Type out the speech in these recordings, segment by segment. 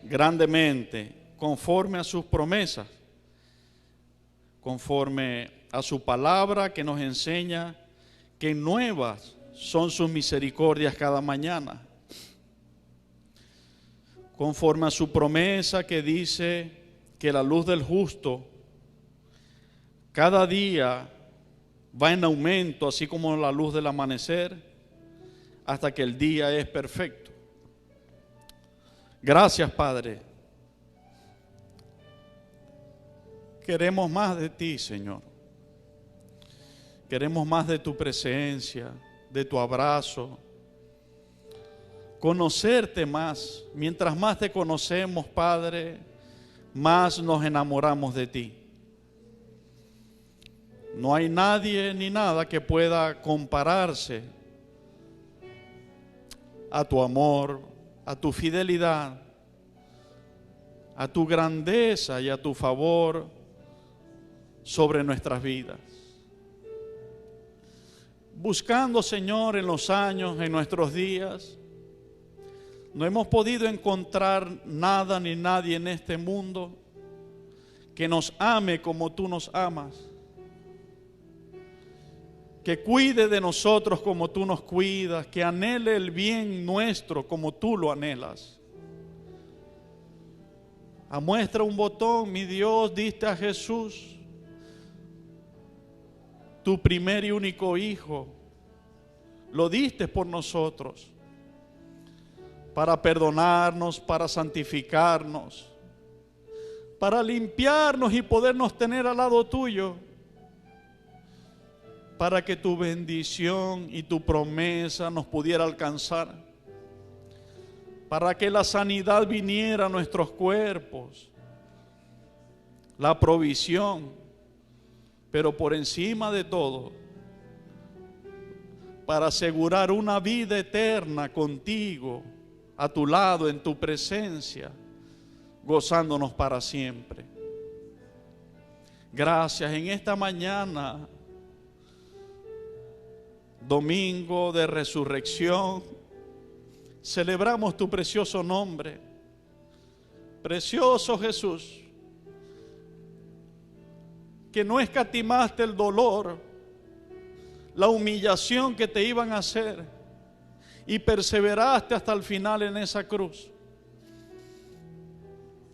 grandemente conforme a sus promesas, conforme a su palabra que nos enseña que nuevas son sus misericordias cada mañana, conforme a su promesa que dice que la luz del justo cada día va en aumento, así como la luz del amanecer, hasta que el día es perfecto. Gracias, Padre. Queremos más de ti, Señor. Queremos más de tu presencia, de tu abrazo. Conocerte más. Mientras más te conocemos, Padre, más nos enamoramos de ti. No hay nadie ni nada que pueda compararse a tu amor, a tu fidelidad, a tu grandeza y a tu favor sobre nuestras vidas. Buscando, Señor, en los años, en nuestros días, no hemos podido encontrar nada ni nadie en este mundo que nos ame como tú nos amas, que cuide de nosotros como tú nos cuidas, que anhele el bien nuestro como tú lo anhelas. A muestra un botón, mi Dios, diste a Jesús, tu primer y único Hijo, lo diste por nosotros, para perdonarnos, para santificarnos, para limpiarnos y podernos tener al lado tuyo, para que tu bendición y tu promesa nos pudiera alcanzar, para que la sanidad viniera a nuestros cuerpos, la provisión, pero por encima de todo, para asegurar una vida eterna contigo, a tu lado, en tu presencia, gozándonos para siempre. Gracias. En esta mañana, domingo de resurrección, celebramos tu precioso nombre. Precioso Jesús, que no escatimaste el dolor, la humillación que te iban a hacer, y perseveraste hasta el final en esa cruz.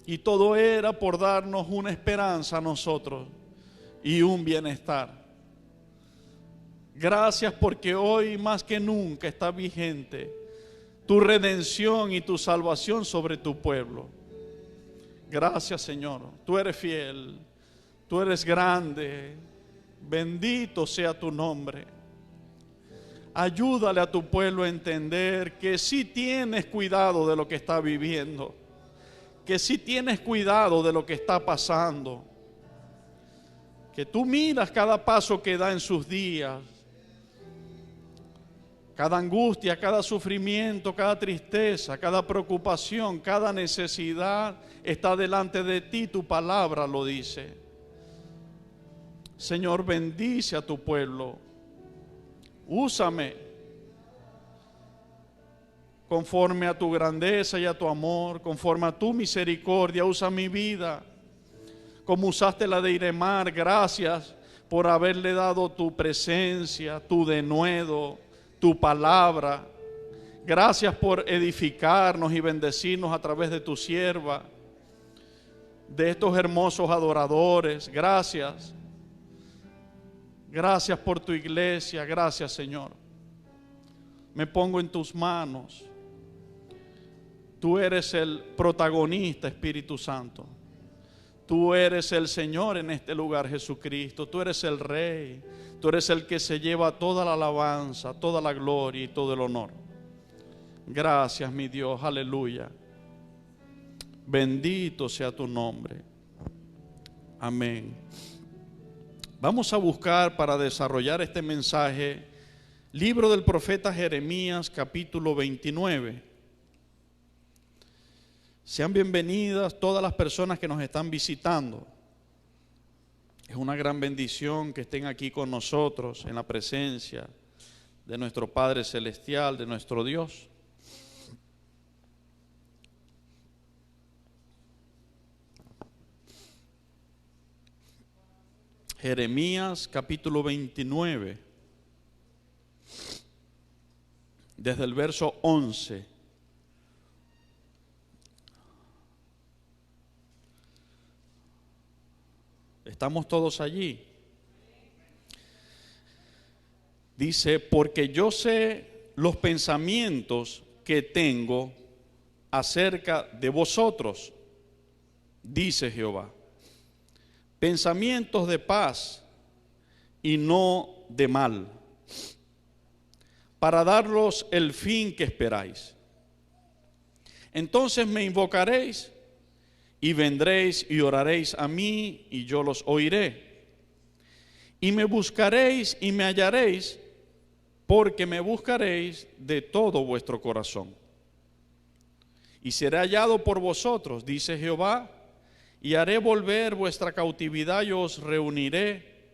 Y todo era por darnos una esperanza a nosotros y un bienestar. Gracias, porque hoy más que nunca está vigente tu redención y tu salvación sobre tu pueblo. Gracias, Señor. Tú eres fiel, tú eres grande. Bendito sea tu nombre. Ayúdale a tu pueblo a entender que sí tienes cuidado de lo que está viviendo, que sí tienes cuidado de lo que está pasando, que tú miras cada paso que da en sus días, cada angustia, cada sufrimiento, cada tristeza, cada preocupación, cada necesidad está delante de ti, tu palabra lo dice. Señor, bendice a tu pueblo. Úsame conforme a tu grandeza y a tu amor, conforme a tu misericordia. Usa mi vida como usaste la de Iremar. Gracias por haberle dado tu presencia, tu denuedo, tu palabra. Gracias por edificarnos y bendecirnos a través de tu sierva, de estos hermosos adoradores. Gracias. Gracias por tu iglesia. Gracias, Señor. Me pongo en tus manos. Tú eres el protagonista, Espíritu Santo. Tú eres el Señor en este lugar, Jesucristo. Tú eres el Rey. Tú eres el que se lleva toda la alabanza, toda la gloria y todo el honor. Gracias, mi Dios. Aleluya. Bendito sea tu nombre. Amén. Vamos a buscar para desarrollar este mensaje, libro del profeta Jeremías, capítulo 29. Sean bienvenidas todas las personas que nos están visitando. Es una gran bendición que estén aquí con nosotros en la presencia de nuestro Padre Celestial, de nuestro Dios. Jeremías capítulo 29, desde el verso 11. ¿Estamos todos allí? Dice, porque yo sé los pensamientos que tengo acerca de vosotros, dice Jehová, pensamientos de paz y no de mal, para daros el fin que esperáis. Entonces me invocaréis y vendréis y oraréis a mí y yo los oiré. Y me buscaréis y me hallaréis, porque me buscaréis de todo vuestro corazón. Y seré hallado por vosotros, dice Jehová, y haré volver vuestra cautividad y os reuniré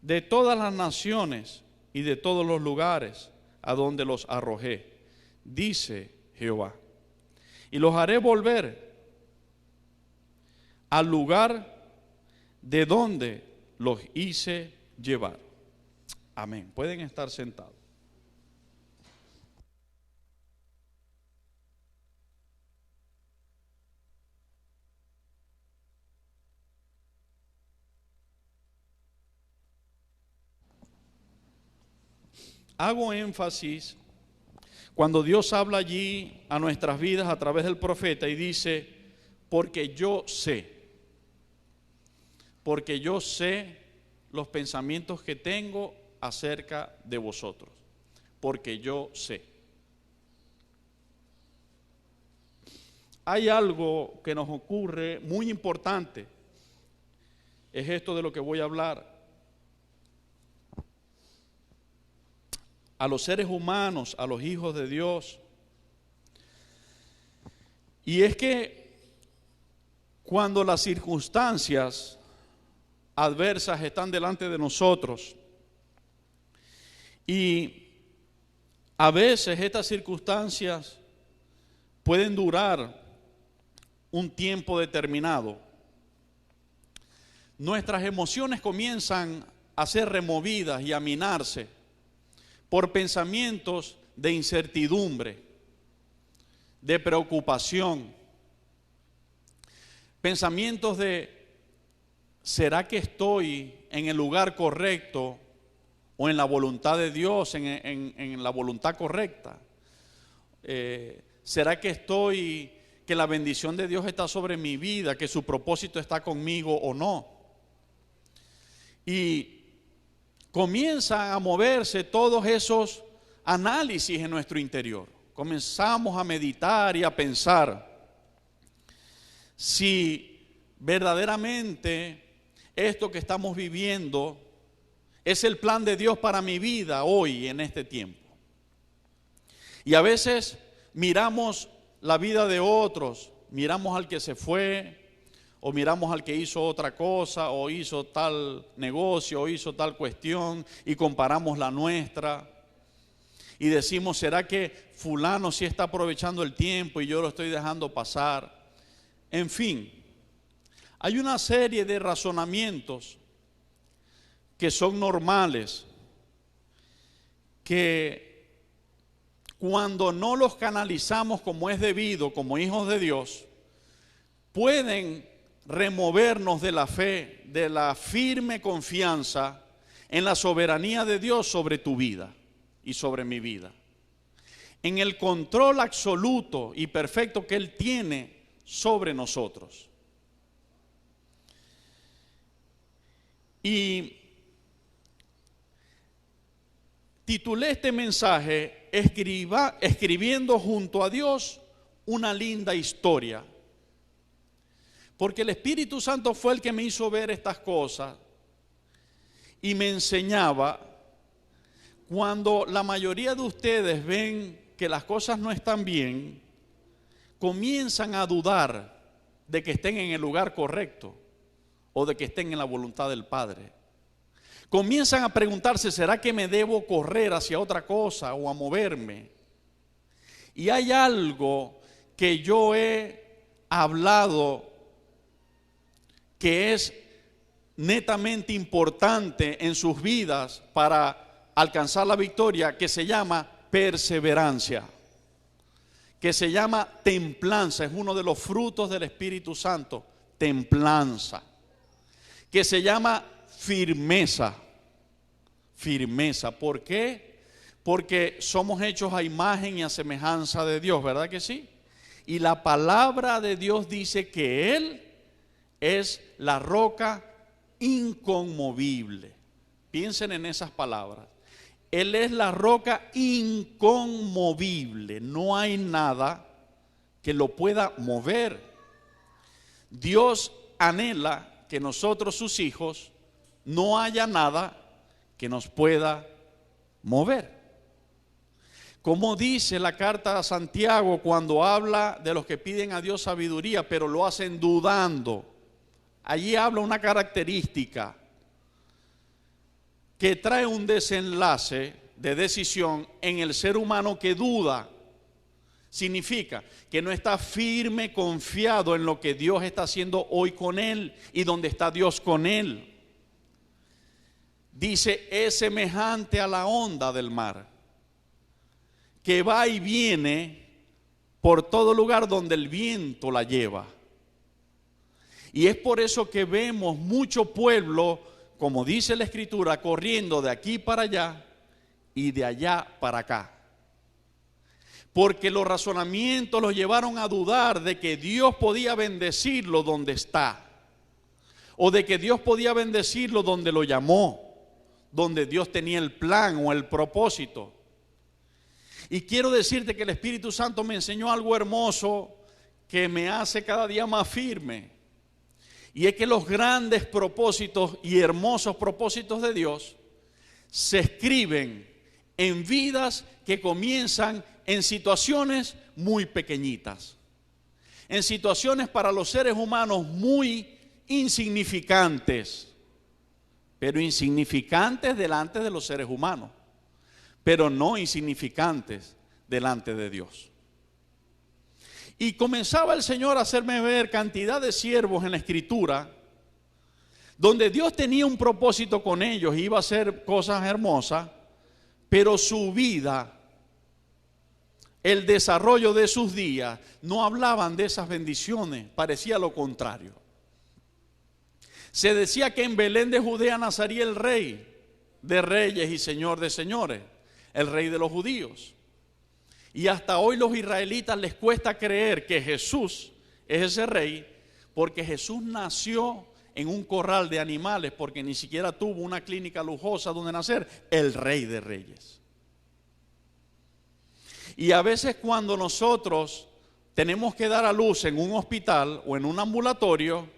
de todas las naciones y de todos los lugares a donde los arrojé, dice Jehová. Y los haré volver al lugar de donde los hice llevar. Amén. Pueden estar sentados. Hago énfasis cuando Dios habla allí a nuestras vidas a través del profeta y dice, porque yo sé los pensamientos que tengo acerca de vosotros, porque yo sé. Hay algo que nos ocurre muy importante, es esto de lo que voy a hablar. A los seres humanos, a los hijos de Dios. Y es que cuando las circunstancias adversas están delante de nosotros y a veces estas circunstancias pueden durar un tiempo determinado, nuestras emociones comienzan a ser removidas y a minarse por pensamientos de incertidumbre, de preocupación, pensamientos de ¿será que estoy en el lugar correcto o en la voluntad de Dios, en la voluntad correcta? ¿Será que la bendición de Dios está sobre mi vida, que su propósito está conmigo o no? Y comienzan a moverse todos esos análisis en nuestro interior. Comenzamos a meditar y a pensar si verdaderamente esto que estamos viviendo es el plan de Dios para mi vida hoy, en este tiempo. Y a veces miramos la vida de otros, miramos al que se fue, o miramos al que hizo otra cosa, o hizo tal negocio, o hizo tal cuestión, y comparamos la nuestra. Y decimos, ¿será que fulano sí está aprovechando el tiempo y yo lo estoy dejando pasar? En fin, hay una serie de razonamientos que son normales, que cuando no los canalizamos como es debido, como hijos de Dios, pueden removernos de la fe, de la firme confianza en la soberanía de Dios sobre tu vida y sobre mi vida, en el control absoluto y perfecto que Él tiene sobre nosotros. Y titulé este mensaje escribiendo junto a Dios una linda historia. Porque el Espíritu Santo fue el que me hizo ver estas cosas y me enseñaba. Cuando la mayoría de ustedes ven que las cosas no están bien, comienzan a dudar de que estén en el lugar correcto o de que estén en la voluntad del Padre. Comienzan a preguntarse, ¿será que me debo correr hacia otra cosa o a moverme? Y hay algo que yo he hablado que es netamente importante en sus vidas para alcanzar la victoria, que se llama perseverancia, que se llama templanza. Es uno de los frutos del Espíritu Santo, templanza, que se llama firmeza. Firmeza, ¿por qué? Porque somos hechos a imagen y a semejanza de Dios, ¿verdad que sí? Y la palabra de Dios dice que Él es la roca inconmovible. Piensen en esas palabras. Él es la roca inconmovible. No hay nada que lo pueda mover. Dios anhela que nosotros, sus hijos, no haya nada que nos pueda mover. Como dice la carta a Santiago cuando habla de los que piden a Dios sabiduría, pero lo hacen dudando. Allí habla una característica que trae un desenlace de decisión en el ser humano que duda. Significa que no está firme, confiado en lo que Dios está haciendo hoy con él y donde está Dios con él. Dice, es semejante a la onda del mar, que va y viene por todo lugar donde el viento la lleva. Y es por eso que vemos mucho pueblo, como dice la Escritura, corriendo de aquí para allá y de allá para acá. Porque los razonamientos los llevaron a dudar de que Dios podía bendecirlo donde está, o de que Dios podía bendecirlo donde lo llamó, donde Dios tenía el plan o el propósito. Y quiero decirte que el Espíritu Santo me enseñó algo hermoso que me hace cada día más firme. Y es que los grandes propósitos y hermosos propósitos de Dios se escriben en vidas que comienzan en situaciones muy pequeñitas, en situaciones para los seres humanos muy insignificantes, pero insignificantes delante de los seres humanos, pero no insignificantes delante de Dios. Y comenzaba el Señor a hacerme ver cantidad de siervos en la Escritura, donde Dios tenía un propósito con ellos, iba a hacer cosas hermosas, pero su vida, el desarrollo de sus días, no hablaban de esas bendiciones, parecía lo contrario. Se decía que en Belén de Judea nacería el Rey de reyes y Señor de señores, el Rey de los judíos. Y hasta hoy los israelitas les cuesta creer que Jesús es ese Rey, porque Jesús nació en un corral de animales, porque ni siquiera tuvo una clínica lujosa donde nacer, el Rey de reyes. Y a veces cuando nosotros tenemos que dar a luz en un hospital o en un ambulatorio,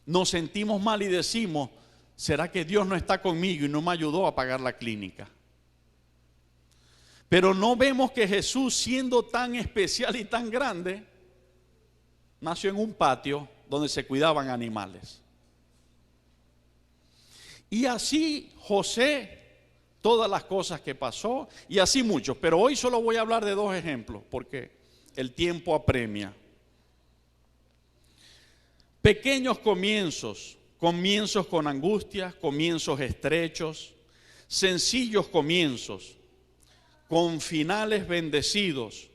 nos sentimos mal y decimos, ¿será que Dios no está conmigo y no me ayudó a pagar la clínica? Pero no vemos que Jesús, siendo tan especial y tan grande, nació en un patio donde se cuidaban animales. Y así José, todas las cosas que pasó, y así muchos. Pero hoy solo voy a hablar de dos ejemplos, porque el tiempo apremia. Pequeños comienzos, comienzos con angustias, comienzos estrechos, sencillos comienzos, con finales bendecidos,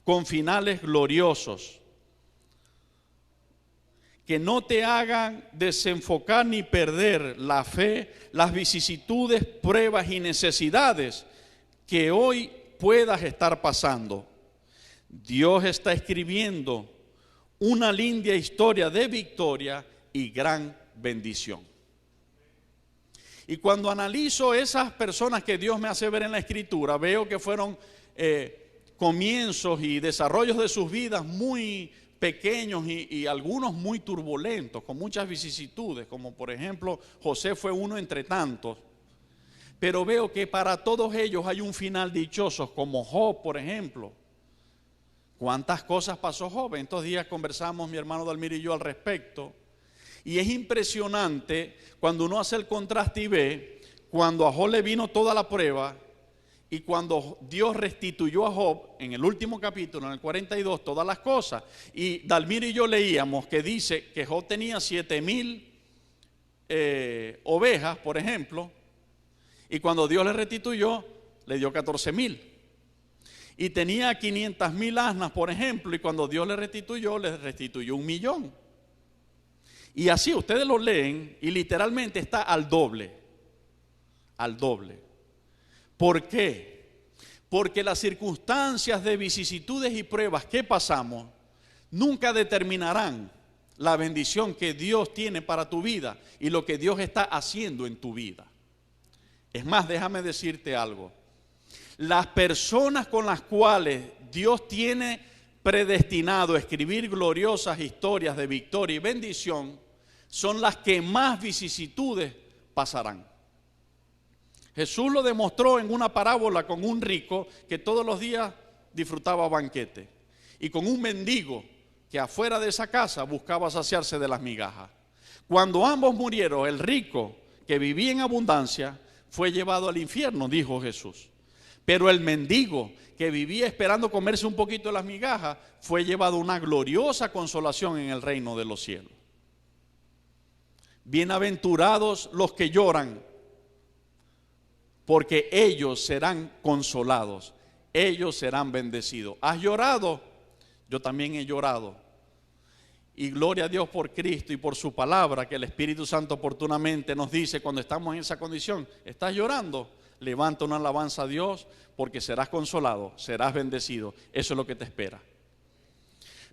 con finales gloriosos, que no te hagan desenfocar ni perder la fe, las vicisitudes, pruebas y necesidades que hoy puedas estar pasando. Dios está escribiendo una linda historia de victoria y gran bendición. Y cuando analizo esas personas que Dios me hace ver en la Escritura, veo que fueron comienzos y desarrollos de sus vidas muy pequeños y algunos muy turbulentos, con muchas vicisitudes, como por ejemplo José fue uno entre tantos. Pero veo que para todos ellos hay un final dichoso, como Job, por ejemplo. ¿Cuántas cosas pasó Job? En estos días conversamos mi hermano Dalmir y yo al respecto. Y es impresionante cuando uno hace el contraste y ve, cuando a Job le vino toda la prueba y cuando Dios restituyó a Job en el último capítulo, en el 42, todas las cosas. Y Dalmir y yo leíamos que dice que Job tenía 7,000 ovejas, por ejemplo, y cuando Dios le restituyó, le dio 14,000. Y tenía 500,000 asnas, por ejemplo, y cuando Dios le restituyó 1,000,000. Y así ustedes lo leen y literalmente está al doble. Al doble. ¿Por qué? Porque las circunstancias de vicisitudes y pruebas que pasamos nunca determinarán la bendición que Dios tiene para tu vida y lo que Dios está haciendo en tu vida. Es más, déjame decirte algo. Las personas con las cuales Dios tiene predestinado a escribir gloriosas historias de victoria y bendición son las que más vicisitudes pasarán. Jesús lo demostró en una parábola con un rico que todos los días disfrutaba banquete y con un mendigo que afuera de esa casa buscaba saciarse de las migajas. Cuando ambos murieron, el rico que vivía en abundancia fue llevado al infierno, dijo Jesús. Pero el mendigo que vivía esperando comerse un poquito de las migajas fue llevado a una gloriosa consolación en el reino de los cielos. Bienaventurados los que lloran, porque ellos serán consolados, ellos serán bendecidos. ¿Has llorado? Yo también he llorado. Y gloria a Dios por Cristo y por su palabra, que el Espíritu Santo oportunamente nos dice cuando estamos en esa condición. ¿Estás llorando? Levanta una alabanza a Dios, porque serás consolado, serás bendecido. Eso es lo que te espera.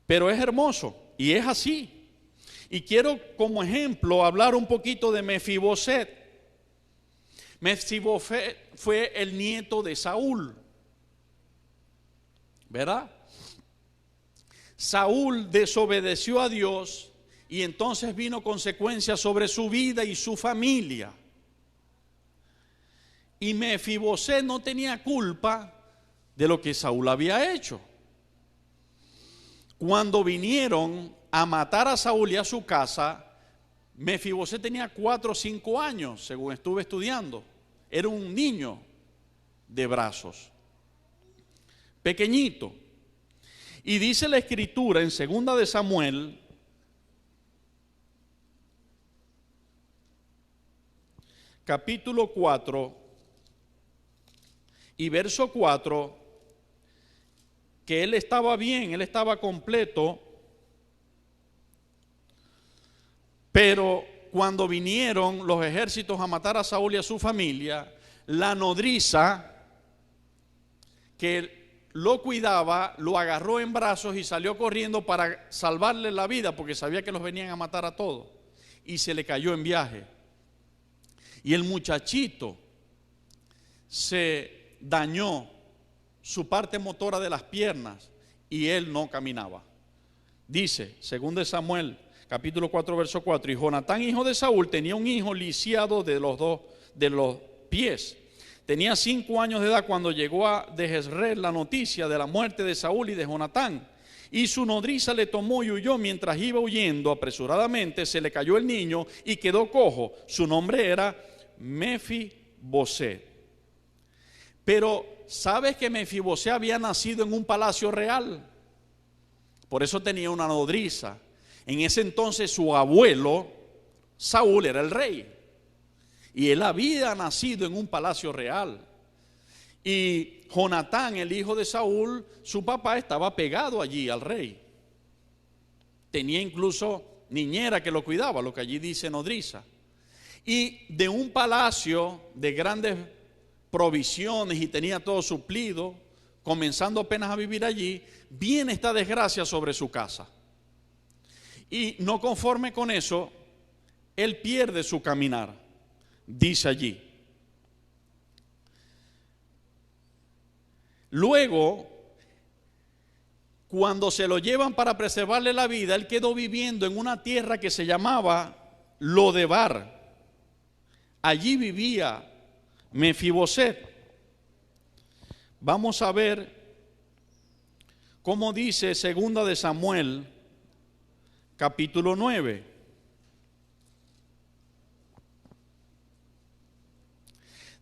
Pero es hermoso y es así. Y quiero como ejemplo hablar un poquito de Mefiboset. Mefiboset fue el nieto de Saúl, ¿verdad? Saúl desobedeció a Dios y entonces vino consecuencias sobre su vida y su familia. Y Mefiboset no tenía culpa de lo que Saúl había hecho. Cuando vinieron a matar a Saúl y a su casa, Mefiboset tenía 4 o 5 años, según estuve estudiando. Era un niño de brazos, pequeñito. Y dice la Escritura en 2 de Samuel, capítulo 4 y verso 4, que él estaba bien, él estaba completo, pero cuando vinieron los ejércitos a matar a Saúl y a su familia, la nodriza que lo cuidaba, lo agarró en brazos y salió corriendo para salvarle la vida, porque sabía que los venían a matar a todos, y se le cayó en viaje. Y el muchachito se dañó su parte motora de las piernas y él no caminaba. Dice, 2 de Samuel, capítulo 4, verso 4, y Jonatán, hijo de Saúl, tenía un hijo lisiado de los pies. Tenía 5 años de edad cuando llegó de Jezreel la noticia de la muerte de Saúl y de Jonatán. Y su nodriza le tomó y huyó. Mientras iba huyendo apresuradamente, se le cayó el niño y quedó cojo. Su nombre era Mefiboset. Pero ¿sabes que Mefiboset había nacido en un palacio real? Por eso tenía una nodriza. En ese entonces su abuelo, Saúl, era el rey. Y él había nacido en un palacio real. Y Jonatán, el hijo de Saúl, su papá estaba pegado allí al rey. Tenía incluso niñera que lo cuidaba, lo que allí dice nodriza. Y de un palacio de grandes provisiones y tenía todo suplido, comenzando apenas a vivir allí, viene esta desgracia sobre su casa. Y no conforme con eso, él pierde su caminar. Dice allí. Luego, cuando se lo llevan para preservarle la vida, él quedó viviendo en una tierra que se llamaba Lodebar. Allí vivía Mefiboset. Vamos a ver cómo dice 2 de Samuel, capítulo 9.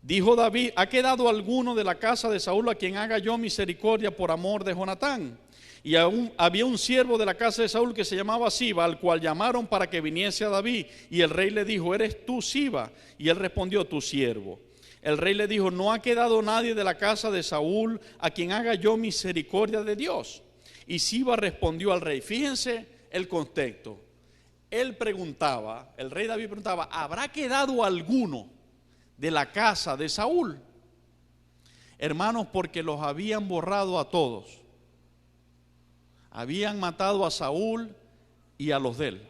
Dijo David, ¿ha quedado alguno de la casa de Saúl a quien haga yo misericordia por amor de Jonatán? Y aún había un siervo de la casa de Saúl que se llamaba Siba, al cual llamaron para que viniese a David. Y el rey le dijo: ¿eres tú Siba? Y él respondió: tu siervo. El rey le dijo: no ha quedado nadie de la casa de Saúl a quien haga yo misericordia de Dios. Y Siba respondió al rey. Fíjense el contexto. Él preguntaba, el rey David preguntaba: ¿habrá quedado alguno de la casa de Saúl? Hermanos, porque los habían borrado a todos. Habían matado a Saúl y a los de él.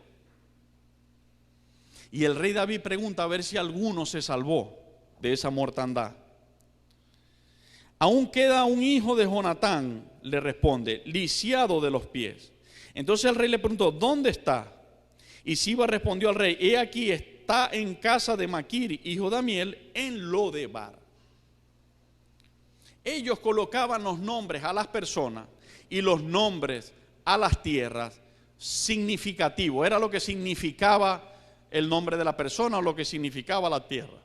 Y el rey David pregunta a ver si alguno se salvó de esa mortandad. Aún queda un hijo de Jonatán, le responde, lisiado de los pies. Entonces el rey le preguntó: ¿dónde está? Y Siba respondió al rey: he aquí, está en casa de Maquir, hijo de Amiel, en Lodebar. Ellos colocaban los nombres a las personas y los nombres a las tierras significativos. Era lo que significaba el nombre de la persona o lo que significaba la tierra.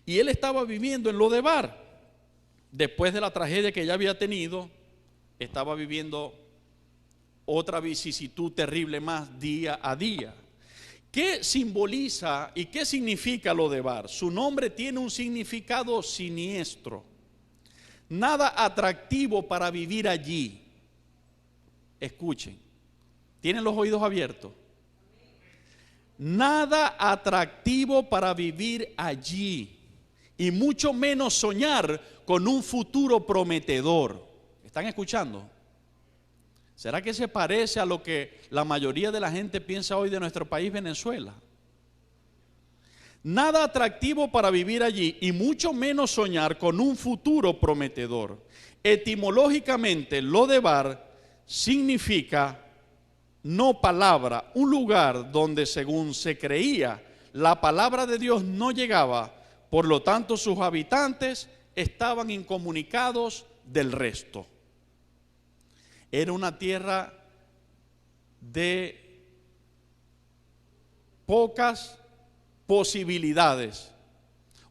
Y él estaba viviendo en Lodebar. Después de la tragedia que ya había tenido, estaba viviendo otra vicisitud terrible más día a día. ¿Qué simboliza y qué significa Lodebar? Su nombre tiene un significado siniestro. Nada atractivo para vivir allí. Escuchen, ¿tienen los oídos abiertos? Nada atractivo para vivir allí, y mucho menos soñar con un futuro prometedor. ¿Están escuchando? ¿Será que se parece a lo que la mayoría de la gente piensa hoy de nuestro país, Venezuela? Nada atractivo para vivir allí, y mucho menos soñar con un futuro prometedor. Etimológicamente, Lodebar significa no palabra, un lugar donde, según se creía, la palabra de Dios no llegaba, por lo tanto sus habitantes estaban incomunicados del resto. Era una tierra de pocas posibilidades,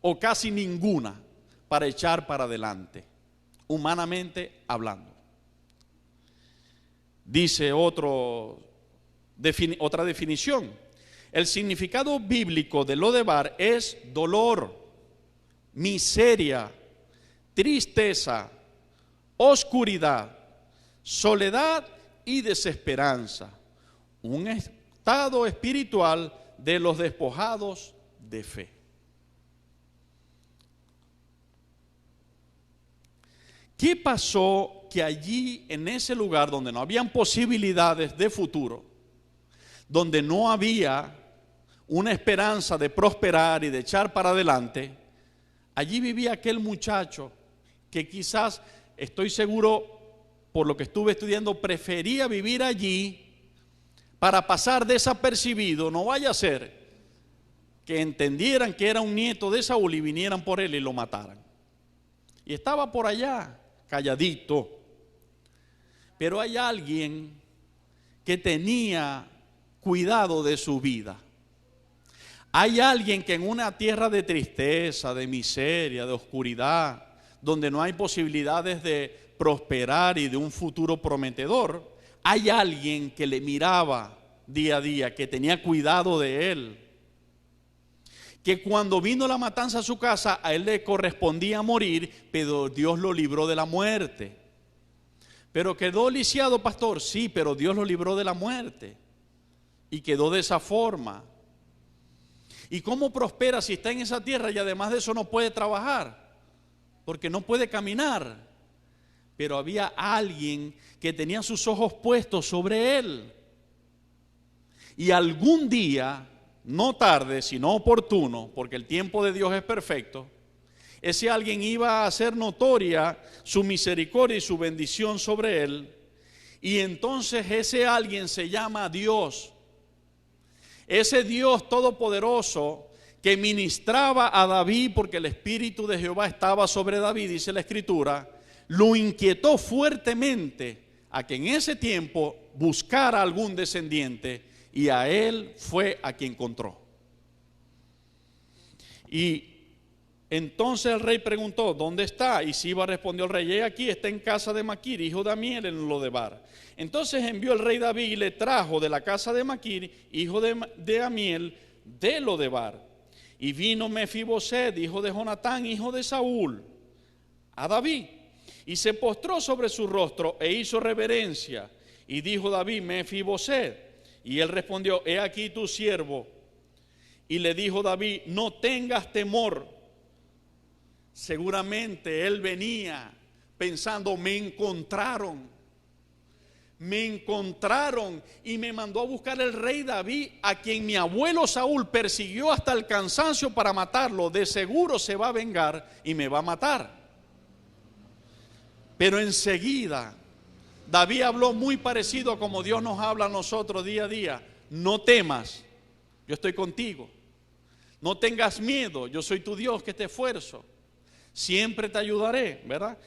o casi ninguna, para echar para adelante, humanamente hablando. Dice otra definición: el significado bíblico de Lodebar es dolor, miseria, tristeza, oscuridad, soledad y desesperanza. Un estado espiritual de los despojados de fe. ¿Qué pasó? Que allí, en ese lugar donde no habían posibilidades de futuro, donde no había una esperanza de prosperar y de echar para adelante, allí vivía aquel muchacho que quizás, estoy seguro, por lo que estuve estudiando, prefería vivir allí para pasar desapercibido. No vaya a ser que entendieran que era un nieto de Saúl y vinieran por él y lo mataran. Y estaba por allá, calladito. Pero hay alguien que tenía cuidado de su vida. Hay alguien que en una tierra de tristeza, de miseria, de oscuridad, donde no hay posibilidades de prosperar y de un futuro prometedor, hay alguien que le miraba día a día, que tenía cuidado de él, que cuando vino la matanza a su casa, a él le correspondía morir, pero Dios lo libró de la muerte. Pero quedó lisiado, pastor, sí, pero Dios lo libró de la muerte y quedó de esa forma. ¿Y cómo prospera si está en esa tierra y además de eso no puede trabajar? Porque no puede caminar. Pero había alguien que tenía sus ojos puestos sobre él. Y algún día, no tarde, sino oportuno, porque el tiempo de Dios es perfecto, ese alguien iba a hacer notoria su misericordia y su bendición sobre él. Y entonces ese alguien se llama Dios. Ese Dios todopoderoso que ministraba a David, porque el Espíritu de Jehová estaba sobre David, dice la Escritura, lo inquietó fuertemente a que en ese tiempo buscara algún descendiente, y a él fue a quien encontró. Y Entonces el rey preguntó, ¿dónde está? Y Siba respondió el rey, aquí está en casa de Maquir, hijo de Amiel, en Lodebar. Entonces envió el rey David y le trajo de la casa de Maquir, hijo de Amiel, de Lodebar. Y vino Mefiboset, hijo de Jonatán, hijo de Saúl, a David, y se postró sobre su rostro e hizo reverencia. Y dijo David, Mefiboset, y él respondió, he aquí tu siervo. Y le dijo David, no tengas temor. Seguramente él venía pensando, me encontraron y me mandó a buscar el rey David, a quien mi abuelo Saúl persiguió hasta el cansancio para matarlo. De seguro se va a vengar y me va a matar. Pero enseguida David habló muy parecido a como Dios nos habla a nosotros día a día. No temas, yo estoy contigo. No tengas miedo, yo soy tu Dios que te esfuerzo. Siempre te ayudaré, ¿verdad?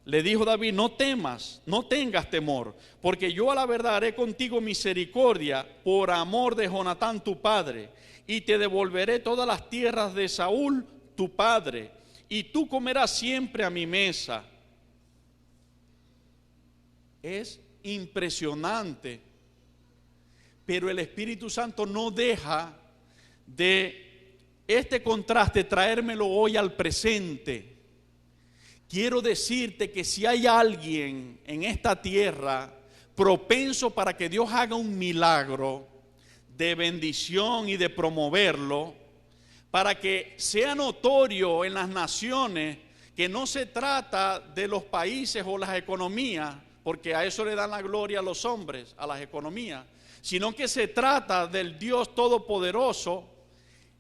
Le dijo David, no temas, no tengas temor, porque yo a la verdad haré contigo misericordia por amor de Jonatán tu padre, y te devolveré todas las tierras de Saúl tu padre, y tú comerás siempre a mi mesa. Es impresionante, pero el Espíritu Santo no deja de este contraste traérmelo hoy al presente. Quiero decirte que si hay alguien en esta tierra propenso para que Dios haga un milagro de bendición y de promoverlo, para que sea notorio en las naciones que no se trata de los países o las economías, porque a eso le dan la gloria a los hombres, a las economías, sino que se trata del Dios Todopoderoso.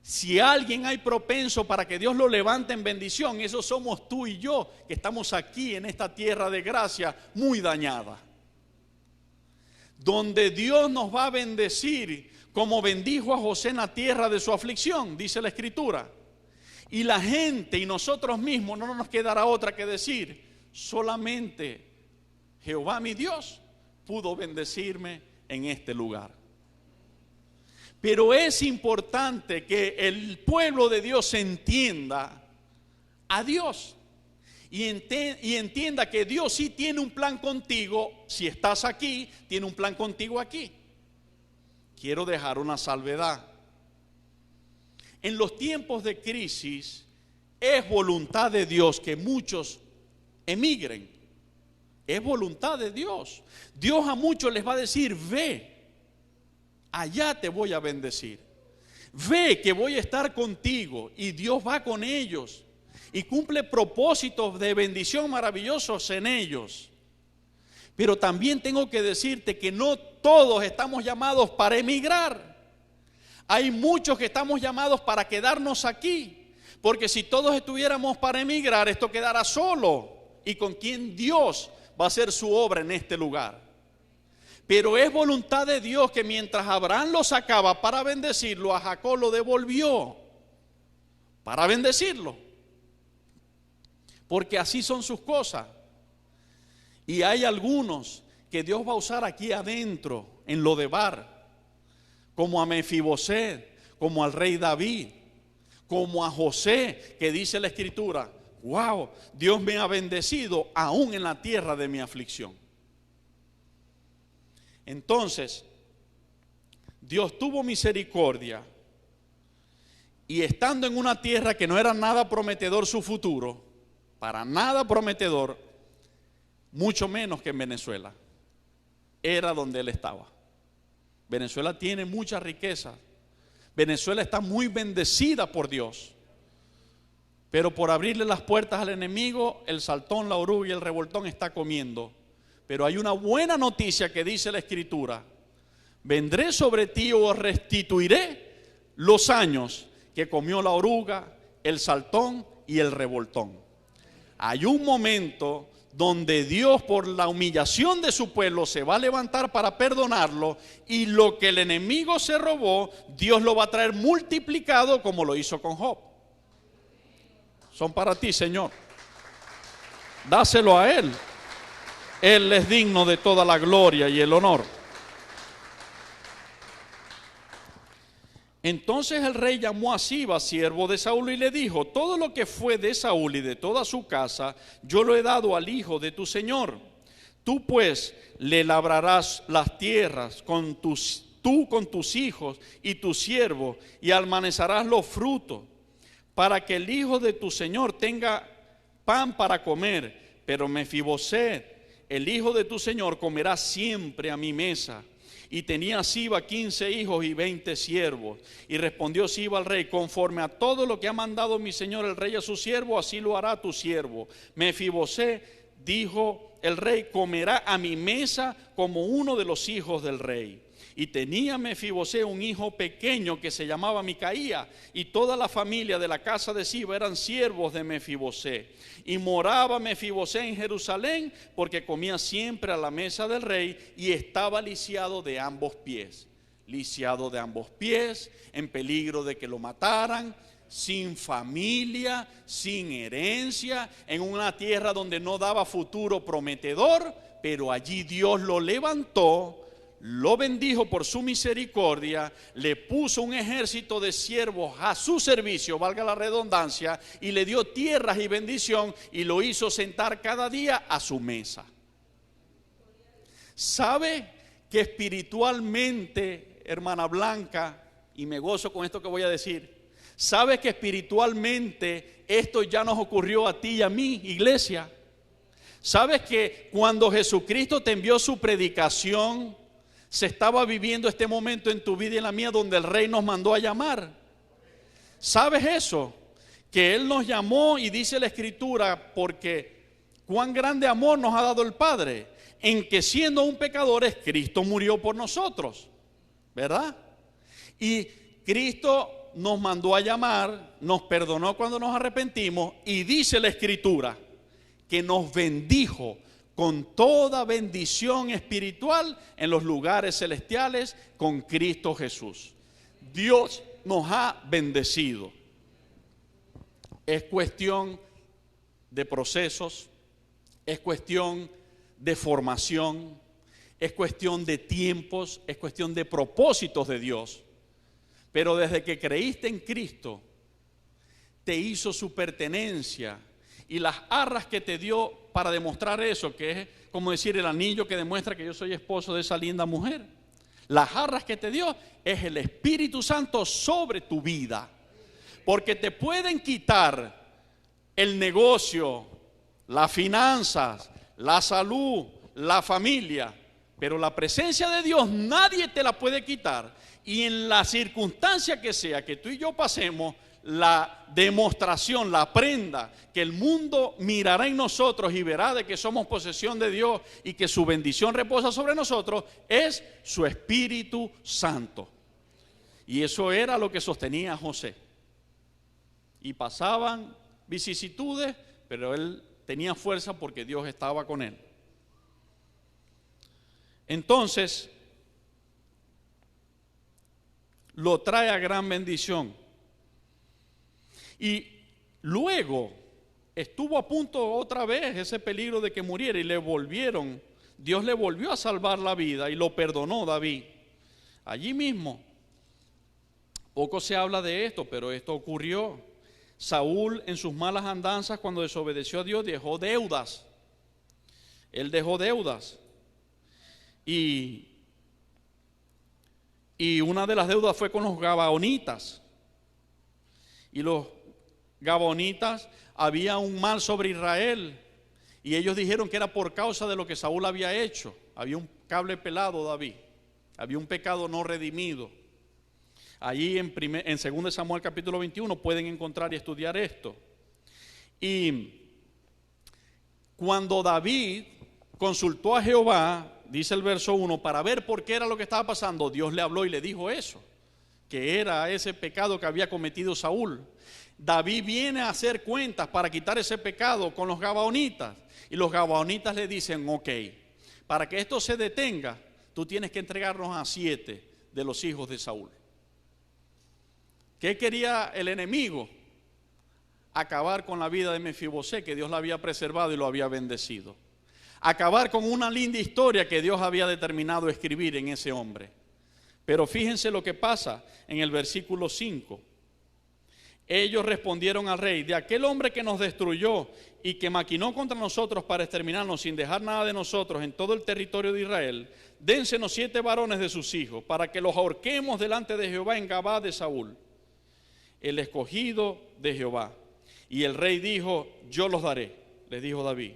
Si alguien hay propenso para que Dios lo levante en bendición, esos somos tú y yo, que estamos aquí en esta tierra de gracia muy dañada, donde Dios nos va a bendecir como bendijo a José en la tierra de su aflicción, dice la Escritura. Y la gente y nosotros mismos no nos quedará otra que decir, solamente Jehová mi Dios pudo bendecirme en este lugar. Pero es importante que el pueblo de Dios entienda a Dios y entienda que Dios sí tiene un plan contigo. Si estás aquí, tiene un plan contigo aquí. Quiero dejar una salvedad. En los tiempos de crisis es voluntad de Dios que muchos emigren. Es voluntad de Dios. Dios a muchos les va a decir, ve, allá te voy a bendecir. Ve que voy a estar contigo, y Dios va con ellos y cumple propósitos de bendición maravillosos en ellos. Pero también tengo que decirte que no todos estamos llamados para emigrar. Hay muchos que estamos llamados para quedarnos aquí, porque si todos estuviéramos para emigrar, esto quedará solo. ¿Y con quién Dios va a hacer su obra en este lugar? Pero es voluntad de Dios que mientras Abraham lo sacaba para bendecirlo, a Jacob lo devolvió para bendecirlo, porque así son sus cosas. Y hay algunos que Dios va a usar aquí adentro en Lodebar, como a Mefiboset, como al rey David, como a José, que dice la Escritura, wow, Dios me ha bendecido aún en la tierra de mi aflicción. Entonces, Dios tuvo misericordia, y estando en una tierra que no era nada prometedor su futuro, para nada prometedor, mucho menos que en Venezuela, era donde él estaba. Venezuela tiene mucha riqueza, Venezuela está muy bendecida por Dios, pero por abrirle las puertas al enemigo, el saltón, la oruga y el revoltón está comiendo. Pero hay una buena noticia que dice la Escritura: vendré sobre ti o restituiré los años que comió la oruga, el saltón y el revoltón. Hay un momento donde Dios, por la humillación de su pueblo, se va a levantar para perdonarlo, y lo que el enemigo se robó, Dios lo va a traer multiplicado, como lo hizo con Job. Son para ti, Señor. Dáselo a Él. Él es digno de toda la gloria y el honor. Entonces el rey llamó a Siba, siervo de Saúl, y le dijo: todo lo que fue de Saúl y de toda su casa, yo lo he dado al hijo de tu señor. Tú pues le labrarás las tierras tú con tus hijos y tus siervos, y almacenarás los frutos, para que el hijo de tu señor tenga pan para comer. Pero Mefiboset, el hijo de tu señor, comerá siempre a mi mesa. Y tenía Siba 15 hijos y 20 siervos. Y respondió Siba al rey: conforme a todo lo que ha mandado mi señor el rey a su siervo, así lo hará tu siervo. Mefiboset, dijo el rey, comerá a mi mesa como uno de los hijos del rey. Y tenía Mefiboset un hijo pequeño que se llamaba Micaía, y toda la familia de la casa de Siba eran siervos de Mefiboset. Y moraba Mefiboset en Jerusalén, porque comía siempre a la mesa del rey, y estaba lisiado de ambos pies. Lisiado de ambos pies, en peligro de que lo mataran, sin familia, sin herencia, en una tierra donde no daba futuro prometedor, pero allí Dios lo levantó, lo bendijo por su misericordia, le puso un ejército de siervos a su servicio, valga la redundancia, y le dio tierras y bendición, y lo hizo sentar cada día a su mesa. ¿Sabe que espiritualmente, hermana Blanca, y me gozo con esto que voy a decir, sabe que espiritualmente esto ya nos ocurrió a ti y a mí, iglesia? ¿Sabes que cuando Jesucristo te envió su predicación, se estaba viviendo este momento en tu vida y en la mía donde el rey nos mandó a llamar? ¿Sabes eso? Que Él nos llamó, y dice la Escritura, porque cuán grande amor nos ha dado el Padre, en que siendo aún pecadores, Cristo murió por nosotros, ¿verdad? Y Cristo nos mandó a llamar, nos perdonó cuando nos arrepentimos, y dice la Escritura que nos bendijo con toda bendición espiritual en los lugares celestiales con Cristo Jesús. Dios nos ha bendecido. Es cuestión de procesos, es cuestión de formación, es cuestión de tiempos, es cuestión de propósitos de Dios. Pero desde que creíste en Cristo, te hizo su pertenencia, y las arras que te dio para demostrar eso, que es como decir el anillo que demuestra que yo soy esposo de esa linda mujer, las arras que te dio es el Espíritu Santo sobre tu vida. Porque te pueden quitar el negocio, las finanzas, la salud, la familia, pero la presencia de Dios nadie te la puede quitar. Y en la circunstancia que sea que tú y yo pasemos, la demostración, la prenda que el mundo mirará en nosotros y verá de que somos posesión de Dios y que su bendición reposa sobre nosotros, es su Espíritu Santo. Y eso era lo que sostenía a José. Y pasaban vicisitudes, pero él tenía fuerza porque Dios estaba con él. Entonces, lo trae a gran bendición. Y luego estuvo a punto otra vez ese peligro de que muriera, y Dios le volvió a salvar la vida y lo perdonó David. Allí mismo, poco se habla de esto, pero esto ocurrió. Saúl, en sus malas andanzas, cuando desobedeció a Dios, dejó deudas. Él dejó deudas. Y una de las deudas fue con los gabaonitas. Y los gabaonitas, había un mal sobre Israel, y ellos dijeron que era por causa de lo que Saúl había hecho. Había un cable pelado, David, había un pecado no redimido. Allí en 2 Samuel capítulo 21 pueden encontrar y estudiar esto. Y cuando David consultó a Jehová, dice el verso 1, para ver por qué era lo que estaba pasando, Dios le habló y le dijo eso, que era ese pecado que había cometido Saúl. David viene a hacer cuentas para quitar ese pecado con los gabaonitas, y los gabaonitas le dicen: ok, para que esto se detenga, tú tienes que entregarnos a 7 de los hijos de Saúl. ¿Qué quería el enemigo? Acabar con la vida de Mefiboset, que Dios la había preservado y lo había bendecido. Acabar con una linda historia que Dios había determinado escribir en ese hombre. Pero fíjense lo que pasa en el versículo 5. Ellos respondieron al rey: de aquel hombre que nos destruyó y que maquinó contra nosotros para exterminarnos sin dejar nada de nosotros en todo el territorio de Israel, dénsenos 7 varones de sus hijos, para que los ahorquemos delante de Jehová en Gabá de Saúl, el escogido de Jehová. Y el rey dijo: yo los daré, les dijo David.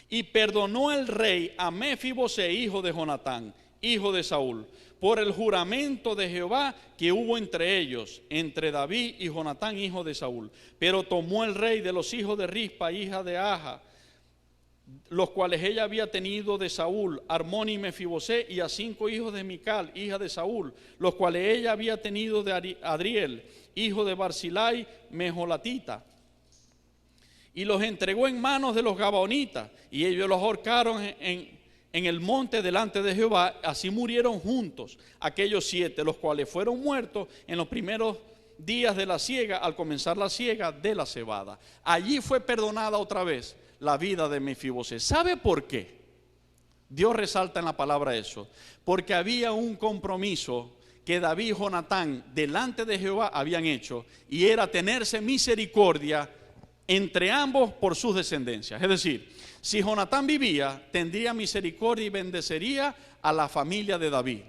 Y perdonó el rey a Mefibosé, hijo de Jonatán, hijo de Saúl, por el juramento de Jehová que hubo entre ellos, entre David y Jonatán, hijo de Saúl. Pero tomó el rey de los hijos de Rispa, hija de Aja, los cuales ella había tenido de Saúl, Armón y Mefibosé, y a 5 hijos de Mical, hija de Saúl, los cuales ella había tenido de Adriel, hijo de Barzilai, Mejolatita, y los entregó en manos de los gabaonitas, y ellos los ahorcaron en el monte delante de Jehová. Así murieron juntos aquellos 7, los cuales fueron muertos en los primeros días de la siega, al comenzar la siega de la cebada. Allí fue perdonada otra vez la vida de Mefibosé. ¿Sabe por qué? Dios resalta en la palabra eso. Porque había un compromiso que David y Jonatán delante de Jehová habían hecho, y era tenerse misericordia entre ambos por sus descendencias. Es decir, si Jonatán vivía, tendría misericordia y bendecería a la familia de David.